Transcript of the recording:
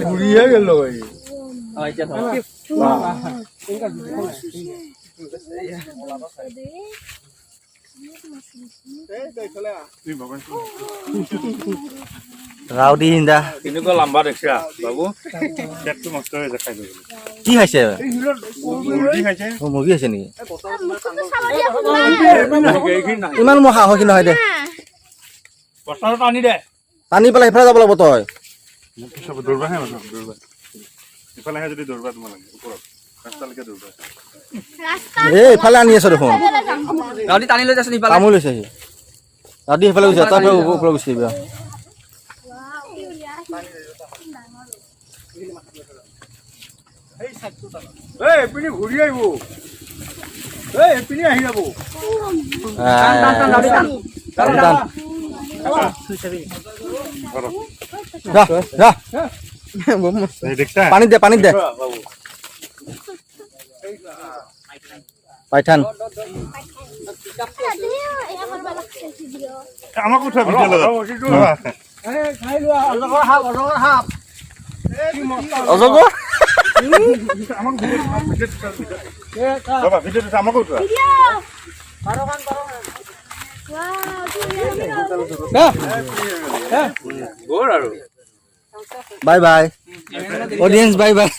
ঘূৰিয়ে গেল ৰাউডি হিন্দা কেনেকুৱা লম্বা দেখিছা বাবু পেটটো নষ্ট হৈ যায় খাই কি খাইছে মুৰ্গী খাইছে মুৰ্গী আছে নেকি ইমান মোৰ সাহসী নহয় দে বস্তাটো টানি দে টানি পেলাই সেইফালে যাব লাগিব তই দৌৰবাহে দৌৰবা ইফালে যদি দৌৰবা তোমালোকে ওপৰত ৰাস্তালৈকে দৌৰবা এই ইফালে আনি আছ দেখোন ৰাউডি টানি লৈ যাচোন ইফালে কামো লৈছে সি ৰাউডি সেইফালে গৈছে তাৰ ওপৰত গুচি আহিবা এই এপিনি ঘূৰি আহিব এই এপিনি আহি যাব পানীত দে পানীত দে পাইথান আমাক উঠা অজগৰ আমাক উঠা bye bye audience bye bye